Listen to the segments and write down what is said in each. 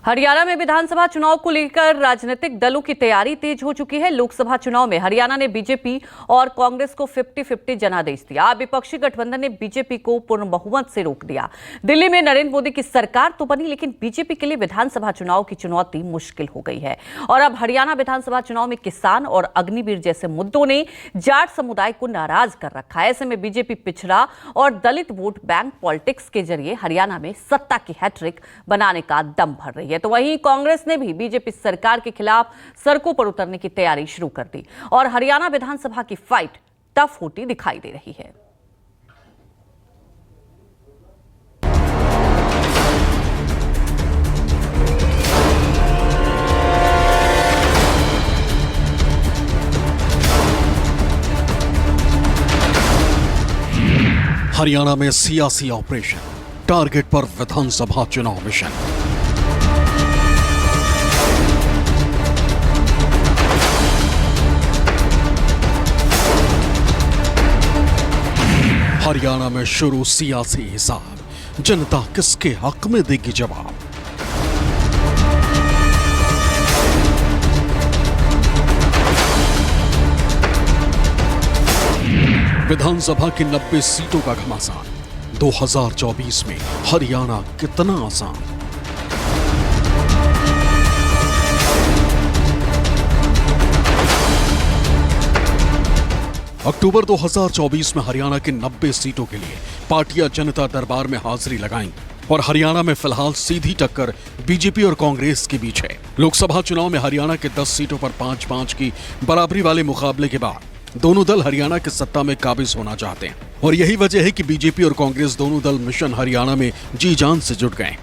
हरियाणा में विधानसभा चुनाव को लेकर राजनीतिक दलों की तैयारी तेज हो चुकी है। लोकसभा चुनाव में हरियाणा ने बीजेपी और कांग्रेस को 50-50 जनादेश दिया। अब विपक्षी गठबंधन ने बीजेपी को पूर्ण बहुमत से रोक दिया। दिल्ली में नरेंद्र मोदी की सरकार तो बनी, लेकिन बीजेपी के लिए विधानसभा चुनाव की चुनौती मुश्किल हो गई है। और अब हरियाणा विधानसभा चुनाव में किसान और अग्निवीर जैसे मुद्दों ने जाट समुदाय को नाराज कर रखा है। ऐसे में बीजेपी पिछड़ा और दलित वोट बैंक पॉलिटिक्स के जरिए हरियाणा में सत्ता की हैट्रिक बनाने का दम भर रही है। तो वहीं कांग्रेस ने भी बीजेपी सरकार के खिलाफ सड़कों पर उतरने की तैयारी शुरू कर दी और हरियाणा विधानसभा की फाइट टफ होती दिखाई दे रही है। हरियाणा में सियासी ऑपरेशन, टारगेट पर विधानसभा चुनाव मिशन। हरियाणा में शुरू सियासी हिसाब, जनता किसके हक में देगी जवाब। विधानसभा की 90 सीटों का घमासान, 2024 में हरियाणा कितना आसान। अक्टूबर 2024 में हरियाणा की 90 सीटों के लिए पार्टियां जनता दरबार में हाजिरी लगाएंगी और हरियाणा में फिलहाल सीधी टक्कर बीजेपी और कांग्रेस के बीच है। लोकसभा चुनाव में हरियाणा के 10 सीटों पर 5-5 की बराबरी वाले मुकाबले के बाद दोनों दल हरियाणा की सत्ता में काबिज होना चाहते हैं और यही वजह है कि बीजेपी और कांग्रेस दोनों दल मिशन हरियाणा में जी जान से जुट गए।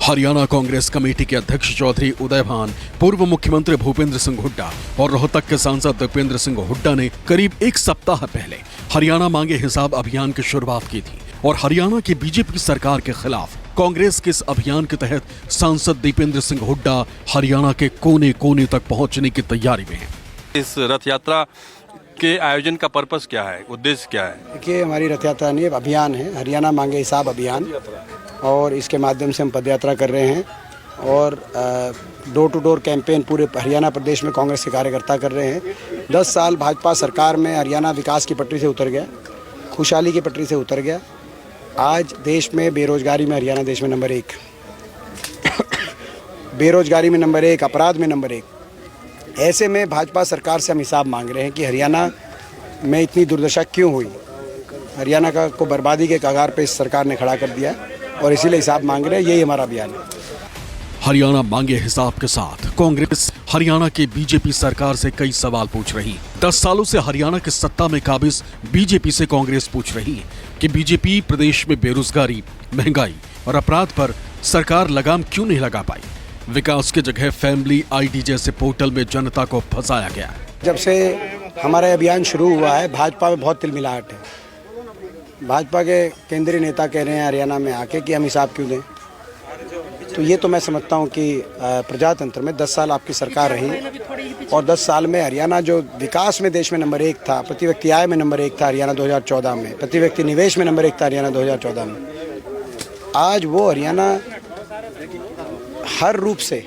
हरियाणा कांग्रेस कमेटी के अध्यक्ष चौधरी उदय भान, पूर्व मुख्यमंत्री भूपेंद्र सिंह हुड्डा और रोहतक के सांसद दीपेंद्र सिंह हुड्डा ने करीब एक सप्ताह पहले हरियाणा मांगे हिसाब अभियान की शुरुआत की थी और हरियाणा की बीजेपी सरकार के खिलाफ कांग्रेस के इस अभियान के तहत सांसद दीपेंद्र सिंह हुड्डा हरियाणा के कोने कोने तक पहुंचने की तैयारी में है। इस रथ यात्रा के आयोजन का पर्पस क्या है, उद्देश्य क्या है? देखिए, हमारी रथ यात्रा नहीं अभियान है, हरियाणा मांगे हिसाब अभियान, और इसके माध्यम से हम पदयात्रा कर रहे हैं और डोर टू डोर कैंपेन पूरे हरियाणा प्रदेश में कांग्रेस के कार्यकर्ता कर रहे हैं। 10 साल भाजपा सरकार में हरियाणा विकास की पटरी से उतर गया, खुशहाली की पटरी से उतर गया। आज देश में बेरोजगारी में हरियाणा देश में नंबर 1, बेरोजगारी में नंबर 1, अपराध में नंबर 1। ऐसे में भाजपा सरकार से हम हिसाब मांग रहे हैं कि हरियाणा में इतनी दुर्दशा क्यों हुई। हरियाणा को बर्बादी के कगार पे इस सरकार ने खड़ा कर दिया और इसीलिए हिसाब मांग रहे हैं। यही हमारा अभियान है। हरियाणा मांगे हिसाब के साथ कांग्रेस हरियाणा की बीजेपी सरकार से कई सवाल पूछ रही है। 10 सालों से हरियाणा की सत्ता में काबिज बीजेपी से कांग्रेस पूछ रही है कि बीजेपी प्रदेश में बेरोजगारी, महंगाई और अपराध पर सरकार लगाम क्यों नहीं लगा पाई। विकास की जगह फैमिली आईडी जैसे पोर्टल में जनता को फंसाया गया। जब से हमारा अभियान शुरू हुआ है, भाजपा में बहुत तिलमिलाहट है। भाजपा के केंद्रीय नेता कह रहे हैं हरियाणा में आके कि हम हिसाब क्यों दें। तो ये तो मैं समझता हूँ कि प्रजातंत्र में 10 साल आपकी सरकार रही और 10 साल में हरियाणा जो विकास में देश में नंबर 1 था, प्रति व्यक्ति आय में नंबर 1 था हरियाणा 2014 में, प्रति व्यक्ति निवेश में नंबर 1 था हरियाणा 2014 में। आज वो हरियाणा हर रूप से,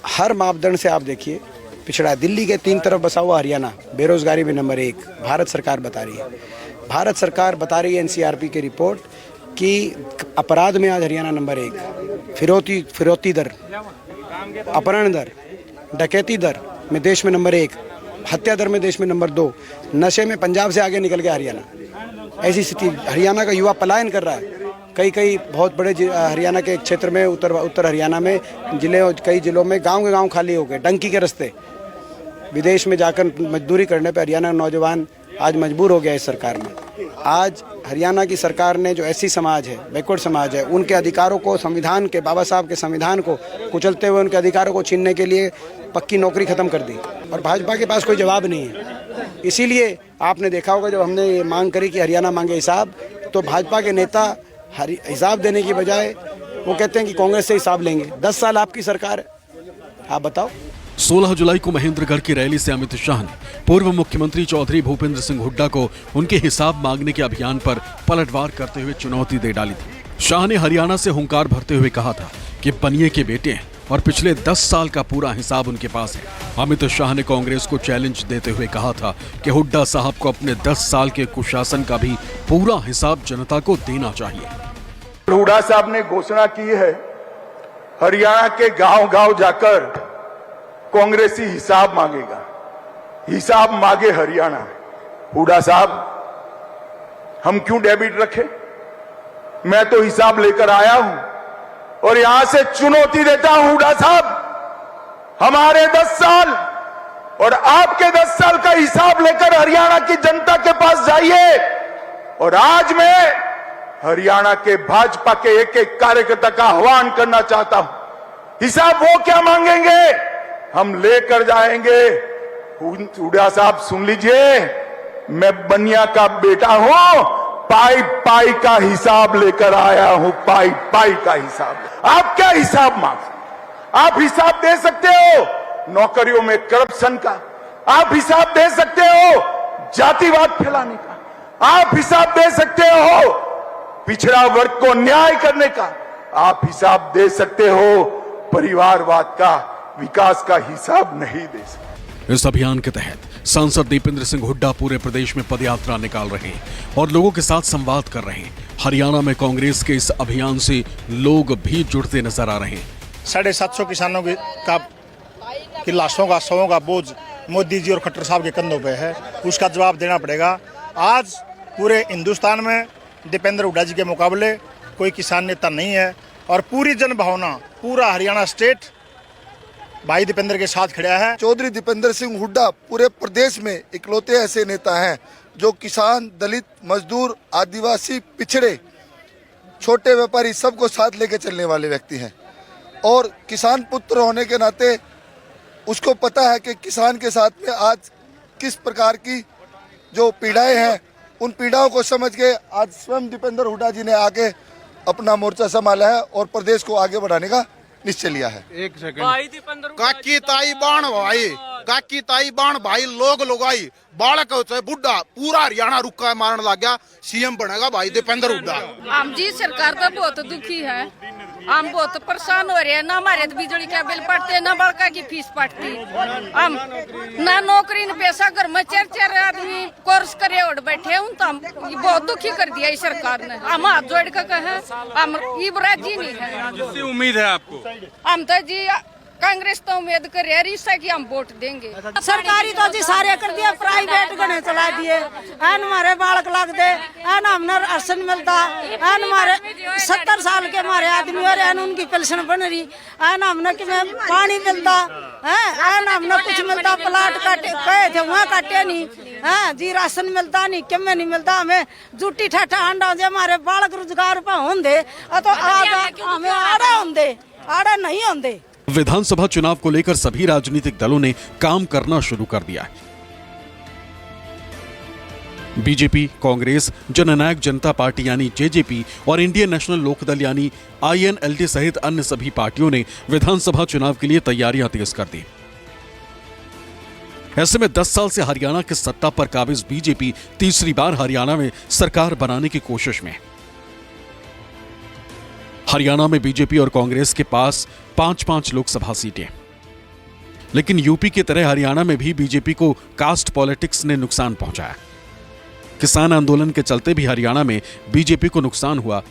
हर मापदंड से आप देखिए पिछड़ा। दिल्ली के 3 तरफ बसा हुआ हरियाणा बेरोजगारी में नंबर 1 भारत सरकार बता रही है। भारत सरकार बता रही है एनसीआरपी की रिपोर्ट कि अपराध में आज हरियाणा नंबर 1, फिरौती दर, अपहरण दर, डकैती दर में देश में नंबर 1, हत्या दर में देश में नंबर 2, नशे में पंजाब से आगे निकल गया हरियाणा। ऐसी स्थिति, हरियाणा का युवा पलायन कर रहा है। कई बहुत बड़े हरियाणा के क्षेत्र में, उत्तर हरियाणा में कई जिलों में गांव के गांव खाली हो गए, डंकी के रास्ते। विदेश में जाकर मजदूरी करने पर हरियाणा का नौजवान आज मजबूर हो गया इस सरकार में। आज हरियाणा की सरकार ने जो ऐसी समाज है, बैकवर्ड समाज है, उनके अधिकारों को, संविधान के, बाबा साहब के संविधान को कुचलते हुए उनके अधिकारों को छीनने के लिए पक्की नौकरी खत्म कर दी और भाजपा के पास कोई जवाब नहीं है। इसीलिए आपने देखा होगा जब हमने ये मांग करी कि हरियाणा मांगे हिसाब, तो भाजपा के नेता हिसाब देने की बजाय वो कहते हैं कि कांग्रेस से हिसाब लेंगे। 10 साल आपकी सरकार है, आप बताओ। 16 जुलाई को महेंद्रगढ़ की रैली से अमित शाह ने पूर्व मुख्यमंत्री चौधरी भूपेंद्र सिंह हुड्डा को उनके हिसाब मांगने के अभियान पर पलटवार करते हुए चुनौती दे डाली थी। शाह ने हरियाणा से हुंकार भरते हुए कहा था कि बनिए के बेटे हैं और पिछले 10 साल का पूरा हिसाब उनके पास है। अमित शाह ने कांग्रेस को चैलेंज देते हुए कहा था कि हुड्डा साहब को अपने 10 साल के कुशासन का भी पूरा हिसाब जनता को देना चाहिए। हुड्डा साहब ने घोषणा की है, हरियाणा के गांव-गांव जाकर कांग्रेसी हिसाब मांगेगा। हिसाब मांगे हरियाणा। हुड्डा साहब, हम क्यों डेबिट रखें? मैं तो हिसाब लेकर आया हूं और यहां से चुनौती देता हूं हुड्डा साहब, हमारे 10 साल और आपके 10 साल का हिसाब लेकर हरियाणा की जनता के पास जाइए। और आज मैं हरियाणा के भाजपा के एक एक कार्यकर्ता का आह्वान करना चाहता हूं, हिसाब वो क्या मांगेंगे हम लेकर जाएंगे। हुड्डा साहब सुन लीजिए, मैं बनिया का बेटा हूं, पाई पाई का हिसाब लेकर आया हूं, पाई पाई का हिसाब। आप क्या हिसाब मांग? आप हिसाब दे सकते हो नौकरियों में करप्शन का, आप हिसाब दे सकते हो जातिवाद फैलाने का, आप हिसाब दे सकते हो पिछड़ा वर्ग को न्याय करने का, आप हिसाब दे सकते हो परिवारवाद का, विकास का हिसाब नहीं दे सकते। इस अभियान के तहत सांसद दीपेंद्र सिंह हुड्डा पूरे प्रदेश में पदयात्रा निकाल रहे हैं और लोगों के साथ संवाद कर रहे हैं। हरियाणा में कांग्रेस के इस अभियान से लोग भी जुड़ते नजर आ रहे हैं। 750 किसानों की लाशों का, शवों का बोझ मोदी जी और खट्टर साहब के कंधों पे है, उसका जवाब देना पड़ेगा। आज पूरे हिंदुस्तान में दीपेंद्र हुड्डा जी के मुकाबले कोई किसान नेता नहीं है और पूरी जनभावना, पूरा हरियाणा स्टेट भाई दीपेंद्र के साथ खड़ा है। चौधरी दीपेंद्र सिंह हुड्डा पूरे प्रदेश में इकलौते ऐसे नेता हैं जो किसान, दलित, मजदूर, आदिवासी, पिछड़े, छोटे व्यापारी सबको साथ लेके चलने वाले व्यक्ति हैं। और किसान पुत्र होने के नाते उसको पता है कि किसान के साथ में आज किस प्रकार की जो पीड़ाएं हैं, उन पीड़ाओं को समझ के आज स्वयं दीपेंद्र हुड्डा जी ने आके अपना मोर्चा संभाला है और प्रदेश को आगे बढ़ाने का निश्चय लिया है। एक सेकंड, काकी ताई बाण भाई लोग लोगाई बालक चाहे बुढ़ा पूरा हरियाणा रुका मारन लग गया। सीएम बनेगा भाई दीपेंद्र हुड्डा। हम जी सरकार तो बहुत दुखी है, हम बहुत परेशान हो रहे हैं। ना हमारे बिजली का बिल पड़ते, ना बड़का की फीस पड़ती, हम ना नौकरी न पैसा, घर में 4-4 आदमी कोर्स करे और बैठे हूँ। तो हम बहुत दुखी कर दिया इस सरकार ने। हम हाथ जोड़ कर कहे हम राजी नहीं है। किससे उम्मीद है आपको? हम तो जी कांग्रेस तो उम्मीद कर रहे हैं कि हम वोट देंगे। सरकारी तो जी सारे कर दिया, प्राइवेट गणे चला दिए। हमारे बालक लग दे, हमने राशन मिलता, हमारे 70 साल के हमारे आदमी हो रहे हैं, उनकी पेंशन बन रही, हमने कि पानी मिलता है, हमने कुछ मिलता, प्लाट काटे कहे थे वहाँ काटे नहीं है जी, राशन मिलता नहीं, क्यों नहीं मिलता। हमें जूठी ठाठा अंडा दे, हमारे बालक रोजगार पर होंगे तो हमें आड़ा होंगे, आड़ा नहीं होंगे। विधानसभा चुनाव को लेकर सभी राजनीतिक दलों ने काम करना शुरू कर दिया है। बीजेपी, कांग्रेस, जननायक जनता पार्टी यानी जेजेपी और इंडियन नेशनल लोकदल यानी INLD सहित अन्य सभी पार्टियों ने विधानसभा चुनाव के लिए तैयारियां तेज कर दी। ऐसे में 10 साल से हरियाणा के सत्ता पर काबिज बीजेपी तीसरी बार हरियाणा में सरकार बनाने की कोशिश में। हरियाणा में बीजेपी और कांग्रेस के पास 5-5 लोकसभा सीटें, लेकिन यूपी की तरह हरियाणा में भी बीजेपी को कास्ट पॉलिटिक्स ने नुकसान पहुंचाया। किसान आंदोलन के चलते भी हरियाणा में बीजेपी को नुकसान हुआ